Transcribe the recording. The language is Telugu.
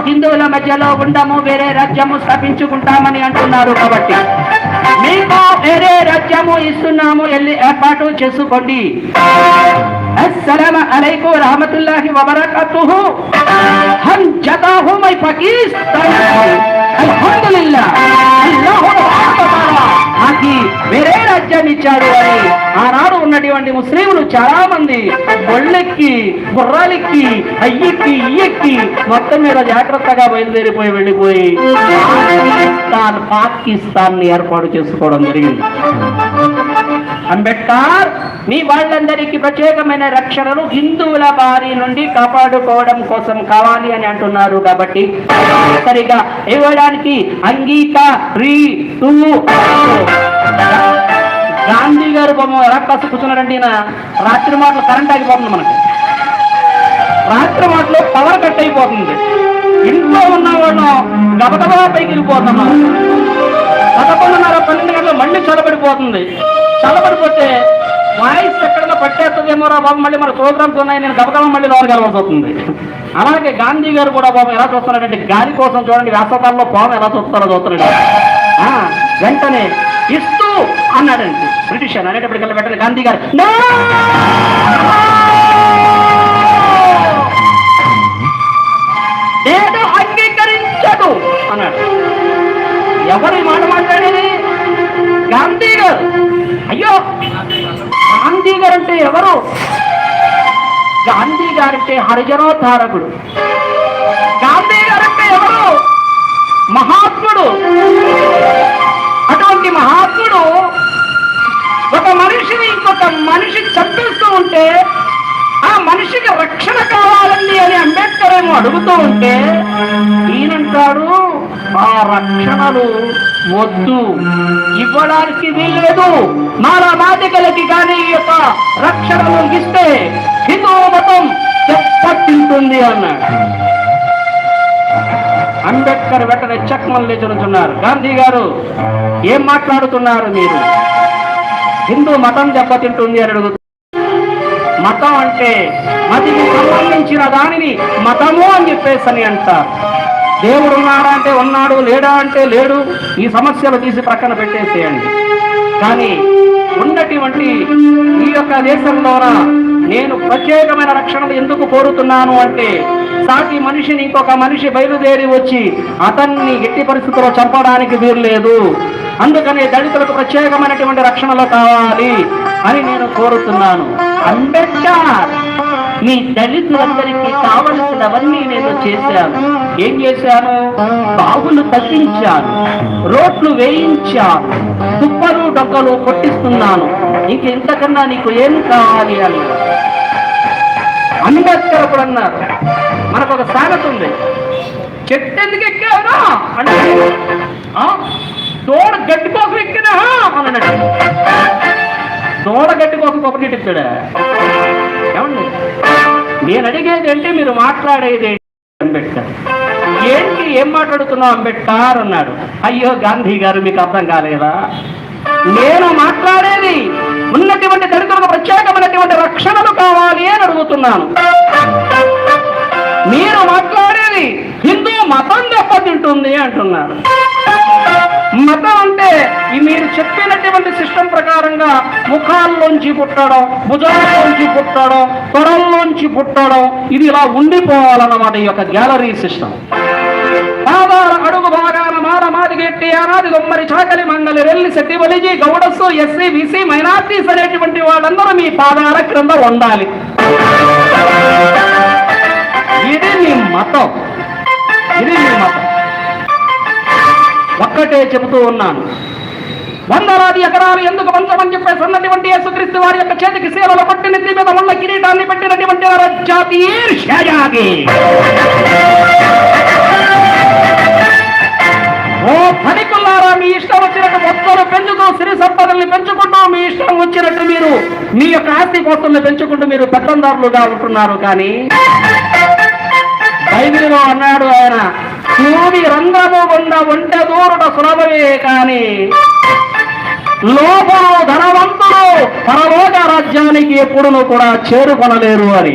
హిందువుల మధ్యలో ఉండము, వేరే రాజ్యము స్థాపించుకుంటామని అంటున్నారు. కాబట్టి మీకు వేరే రాజ్యము ఇస్తున్నాము, వెళ్ళి ఏర్పాటు చేసుకోండి. అస్సలాము అలైకుం रहमतुल्लाहि व बरकातुहू. हम जता हूं मैं पाकिस्तान, అల్హమ్దులిల్లాహ్. అల్లాహు నాకు వేరే రాజ్యాన్ని ఇచ్చాడు అని ఆనాడు ఉన్నటువంటి ముస్లింలు చాలా మంది ఒళ్ళెక్కి గుర్రాలెక్కి అయ్యెక్కి ఇయ్యెక్కి మొత్తం మీద జాగ్రత్తగా వెళ్ళిపోయి పాకిస్తాన్ ఏర్పాటు చేసుకోవడం జరిగింది. అంబేద్కర్ మీ వాళ్ళందరికీ ప్రత్యేకమైన రక్షణను హిందువుల బారి నుండి కాపాడుకోవడం కోసం కావాలి అని అంటున్నారు. కాబట్టి సరిగా ఇవ్వడానికి గాంధీ గారు ఎలా కాస్త కూర్చున్నారండి. రాత్రి మాటలు కరెంట్ ఆగిపోతుంది, మనకి రాత్రి మాటలు పవర్ కట్ అయిపోతుంది. ఇంట్లో ఉన్నవాళ్ళు గబగబా పైకి వెళ్ళిపోతున్నాం. 11:30 12 గంటలు మళ్ళీ చల్లబడిపోతుంది. చల్లబడిపోతే వాయిస్ ఎక్కడన్నా పట్టేస్తుందేమో రా బాబు, మళ్ళీ మన ప్రోగ్రామ్స్ ఉన్నాయి, నేను గబగబా మళ్ళీ లోపలికి వెళ్ళవలసి వస్తుంది. అలాగే గాంధీ గారు కూడా బాబు ఎలా చూస్తున్నాడంటే గాలి కోసం చూడండి, వ్యాసకాలంలో పాము ఎలా చూస్తారో చూస్తున్నాడు. వెంటనే ఇస్తూ అన్నాడండి బ్రిటిష్ అనేటప్పటికల్లా వెంటనే గాంధీ గారు నేను అంగీకరించదు అన్నాడు. ఎవరు ఈ మాట మాట్లాడేది? గాంధీ గారు. అయ్యో, గాంధీ గారు అంటే ఎవరు? గాంధీ గారంటే హరిజనోద్ధారకుడు. గాంధీ గారంటే ఎవరు? మహాత్ముడు. అటువంటి మహాత్ముడు ఒక మనిషిని ఇంకొక మనిషి చంపేస్తూ ఉంటే ఆ మనిషికి రక్షణ కావాలండి అని అంబేద్కర్ ఏమో అడుగుతూ ఉంటే ఈయనంటాడు ఆ రక్షణలు వద్దు, ఇవ్వడానికి వీల్లేదు, మానవాధికలకి కానీ ఈ యొక్క రక్షణలు ఇస్తే హిందూ మతం దెబ్బతింటుంది అన్నాడు. అంబేద్కర్ వెంటనే చక్మలు లేచున్నారు. గాంధీ గారు ఏం మాట్లాడుతున్నారు మీరు? హిందూ మతం దెబ్బతింటుంది అని అడుగుతున్నారు. మతం అంటే మతికి సంబంధించిన దానిని మతము అని చెప్పేసి అంటారు. దేవుడు ఉన్నాడా అంటే ఉన్నాడు, లేడా అంటే లేడు. ఈ సమస్యలు తీసి ప్రక్కన పెట్టేసేయండి. కానీ ఉన్నటువంటి ఈ యొక్క దేశంలోన నేను ప్రత్యేకమైన రక్షణలు ఎందుకు కోరుతున్నాను అంటే సాటి మనిషిని ఇంకొక మనిషి బయలుదేరి వచ్చి అతన్ని ఎట్టి పరిస్థితుల్లో చంపడానికి వీల్లేదు. అందుకని దళితులకు ప్రత్యేకమైనటువంటి రక్షణలు కావాలి అని నేను కోరుతున్నాను. అంబేద్కర్ మీ దళితులందరికీ కావలసినవన్నీ నేను చేశాను. ఏం చేశాను? బావులు తగ్గించాను, రోడ్లు వేయించాను, తుప్పలు డొక్కలు కొట్టిస్తున్నాను. ఇంకెంతకన్నా నీకు ఏం కావాలి అని అంబేద్కర్ కూడా అన్నారు. మనకు ఒక సామెత ఉంది, చెట్టు ఎందుకు ఎక్కావునా అంటే దూడ గడ్డి కోసం ఎక్కినా అని అన్నాడు. దూడ గడ్డి కోసం కొబ్బరి చెప్తాడా? ఏమండి, నేను అడిగేది ఏంటి, మీరు మాట్లాడేది ఏంటి? అంబేద్కర్ ఏంటి, ఏం మాట్లాడుతున్నావు అంబేద్కర్ అన్నాడు. అయ్యో గాంధీ గారు, మీకు అర్థం కాలేదా? నేను మాట్లాడేది ఉన్నటువంటి దళితులకు ప్రత్యేకమైనటువంటి రక్షణలు కావాలి అని అడుగుతున్నాను. మీరు మాట్లాడేది హిందూ మతం దెబ్బతింటుంది అంటున్నారు. మతం అంటే మీరు చెప్పినటువంటి సిస్టమ్ ప్రకారంగా ముఖాల్లోంచి పుట్టడం, భుజాల్లోంచి పుట్టడం, తొడల్లోంచి పుట్టడం, ఇది ఇలా ఉండిపోవాలన్నమాట ఈ యొక్క గ్యాలరీ సిస్టమ్. పాదాల అడుగు భాగాన మాల మాదిగెట్టి ఆనాది దొమ్మరి చాకలి మంగలి రెల్లి శెట్టి బలిజీ గౌడస్సు ఎస్సీ బీసీ మైనార్టీస్ అనేటువంటి వాళ్ళందరూ మీ పాదాల క్రింద ఉండాలి. ఇది మీ మతం, ఇది మీ మతం. ఒక్కటే చెబుతూ ఉన్నాను, వందలాది ఎకరాలు ఎందుకు పంచమని చెప్పేసి ఉన్నటువంటి యేసుక్రీస్తు వారి యొక్క చేతికి సేవలు పట్టి నెత్తి మీద ఉన్న కిరీటాన్ని పెట్టినటువంటి ఓ ధనికులారా, మీ ఇష్టం వచ్చినట్టు మొత్తాలు పెంచుతూ సిరి సంపదల్ని పెంచుకుంటూ మీ ఇష్టం వచ్చినట్టు మీరు మీ యొక్క ఆస్తి పోస్తుల్ని పెంచుకుంటూ మీరు పెత్తందారులుగా ఉంటున్నారు. కానీ బైబిల్లో అన్నాడు ఆయన, భూమి రంగము గుండ ఒంటె దూరుట సులభమే కానీ లోపలు ధనవంతులు పరలోక రాజ్యానికి ఎప్పుడును కూడా చేరుకొనలేరు అని.